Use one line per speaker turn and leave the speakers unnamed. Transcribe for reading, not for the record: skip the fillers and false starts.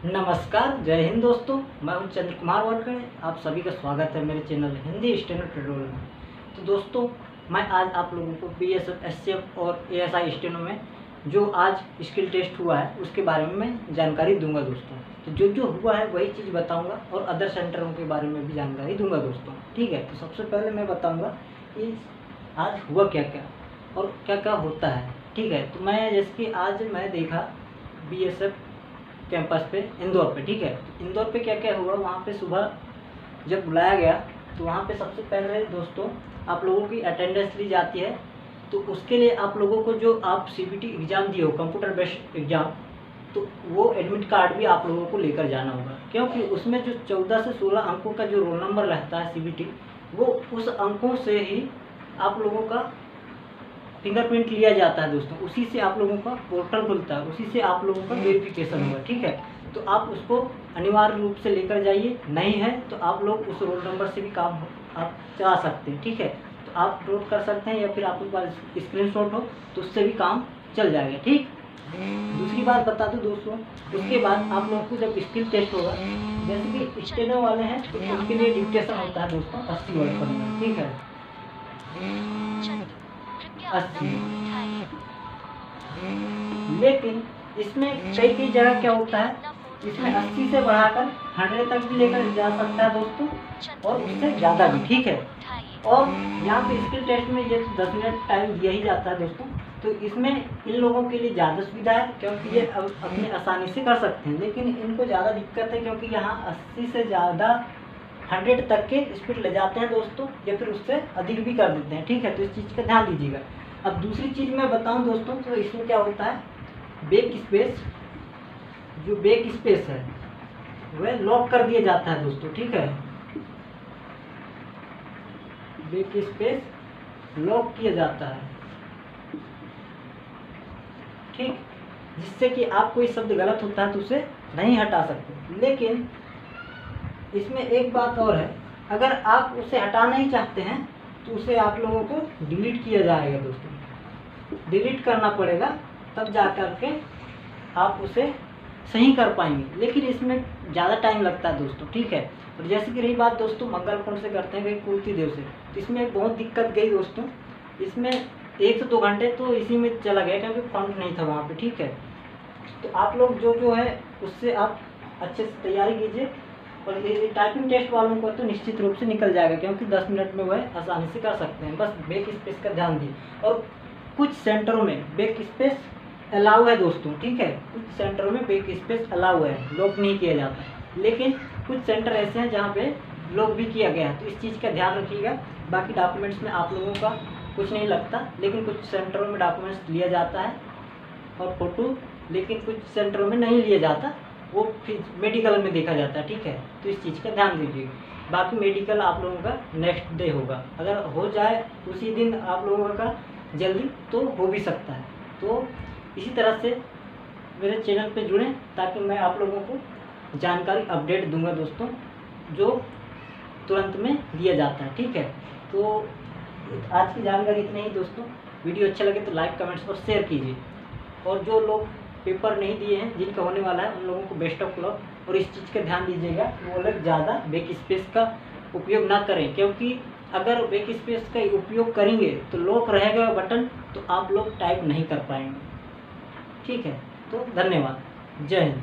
नमस्कार, जय हिंद दोस्तों। मैं हूं चंद्र कुमार वाडकर। आप सभी का स्वागत है मेरे चैनल हिंदी स्टेनो ट्यूटोरियल में। तो दोस्तों, मैं आज आप लोगों को बीएसएफ, एससीएफ और एएसआई स्टेनो में जो आज स्किल टेस्ट हुआ है उसके बारे में मैं जानकारी दूंगा दोस्तों। तो जो जो हुआ है वही चीज़ बताऊंगा और अदर सेंटरों के बारे में भी जानकारी दूंगा दोस्तों। ठीक है, तो सबसे पहले मैं बताऊँगा कि आज हुआ क्या क्या और क्या क्या होता है। ठीक है, तो मैं जैसे कि आज मैं देखा बीएसएफ कैंपस पे इंदौर पे। ठीक है, इंदौर पे क्या क्या हुआ, वहाँ पे सुबह जब बुलाया गया तो वहाँ पे सबसे पहले दोस्तों आप लोगों की अटेंडेंस ली जाती है। तो उसके लिए आप लोगों को जो आप सीबीटी एग्ज़ाम दिए हो, कंप्यूटर बेस्ड एग्ज़ाम, तो वो एडमिट कार्ड भी आप लोगों को लेकर जाना होगा, क्योंकि उसमें जो 14 से 16 अंकों का जो रोल नंबर रहता है सीबीटी, वो उस अंकों से ही आप लोगों का फिंगरप्रिंट लिया जाता है दोस्तों। उसी से आप लोगों का पोर्टल खुलता है, उसी से आप लोगों का वेरिफिकेशन होगा। ठीक है, तो आप उसको अनिवार्य रूप से लेकर जाइए। नहीं है तो आप लोग उस रोल नंबर से भी काम आप चला सकते हैं। ठीक है, तो आप नोट कर सकते हैं या फिर आपके पास स्क्रीनशॉट हो तो उससे भी काम चल जाएगा। ठीक, दूसरी बात बता दूं दोस्तों, उसके बाद आप लोगों को जब स्किल टेस्ट होगा, जैसे कि स्टेनो वाले हैं तो उनके लिए डिक्टेशन होता है दोस्तों 80 वर्ड पर। ठीक है, 80। लेकिन इसमें कई जगह क्या होता है, इसमें 80 से बढ़ाकर 100 तक भी लेकर जा सकता है दोस्तों, और उससे ज़्यादा भी। ठीक है, और यहाँ पे स्किल टेस्ट में ये 10 मिनट टाइम दिया ही जाता है दोस्तों। तो इसमें इन लोगों के लिए ज़्यादा सुविधा है, क्योंकि ये अपनी आसानी से कर सकते हैं। लेकिन इनको ज़्यादा दिक्कत है, क्योंकि यहाँ 80 से ज़्यादा 100 तक के स्पीड ले जाते हैं दोस्तों, या फिर उससे अधिक भी कर देते हैं। ठीक है, तो इस चीज़ का ध्यान दीजिएगा। अब दूसरी चीज़ मैं बताऊं दोस्तों, तो इसमें क्या होता है, बैक स्पेस, जो बैक स्पेस है वह लॉक कर दिया जाता है दोस्तों। ठीक है, बैक स्पेस लॉक किया जाता है। ठीक, जिससे कि आप कोई शब्द गलत होता है तो उसे नहीं हटा सकते। लेकिन इसमें एक बात और है, अगर आप उसे हटाना ही चाहते हैं तो उसे आप लोगों को डिलीट किया जाएगा दोस्तों। डिलीट करना पड़ेगा, तब जा कर के आप उसे सही कर पाएंगे। लेकिन इसमें ज़्यादा टाइम लगता है दोस्तों। ठीक है, और जैसे कि रही बात दोस्तों मंगलकुंड से करते हैं कुर्ती देव से, तो इसमें बहुत दिक्कत गई दोस्तों। इसमें 1 से 2 घंटे तो इसी में चला गया, क्योंकि फंड नहीं था वहाँ पे। ठीक है, तो आप लोग जो है उससे आप अच्छे से तैयारी कीजिए, और ये टाइपिंग टेस्ट वालों को तो निश्चित रूप से निकल जाएगा, क्योंकि 10 मिनट में वह आसानी से कर सकते हैं। बस बैक स्पेस का ध्यान दिए, और कुछ सेंटरों में बैक स्पेस अलाउ है दोस्तों। ठीक है, कुछ सेंटरों में बैक स्पेस अलाउ है, लॉक नहीं किया जाता है। लेकिन कुछ सेंटर ऐसे हैं जहाँ पे लॉक भी किया गया है, तो इस चीज़ का ध्यान रखिएगा। बाकी डॉक्यूमेंट्स में आप लोगों का कुछ नहीं लगता, लेकिन कुछ सेंटरों में डॉक्यूमेंट्स लिया जाता है और फ़ोटो, लेकिन कुछ सेंटरों में नहीं लिया जाता, वो फिर मेडिकल में देखा जाता है। ठीक है, तो इस चीज़ का ध्यान दीजिएगा। बाकी मेडिकल आप लोगों का नेक्स्ट डे होगा, अगर हो जाए उसी दिन आप लोगों का जल्दी तो हो भी सकता है। तो इसी तरह से मेरे चैनल पे जुड़ें, ताकि मैं आप लोगों को जानकारी अपडेट दूंगा दोस्तों, जो तुरंत में दिया जाता है। ठीक है, तो आज की जानकारी इतनी ही दोस्तों। वीडियो अच्छा लगे तो लाइक, कमेंट्स और शेयर कीजिए। और जो लोग पेपर नहीं दिए हैं, जिनका होने वाला है, उन लोगों को बेस्ट ऑफ लक। और इस चीज़ का ध्यान दीजिएगा कि वो लोग ज़्यादा बैक स्पेस का उपयोग ना करें, क्योंकि अगर बैक स्पेस का उपयोग करेंगे तो लॉक रहेगा बटन, तो आप लोग टाइप नहीं कर पाएंगे। ठीक है, तो धन्यवाद, जय हिंद।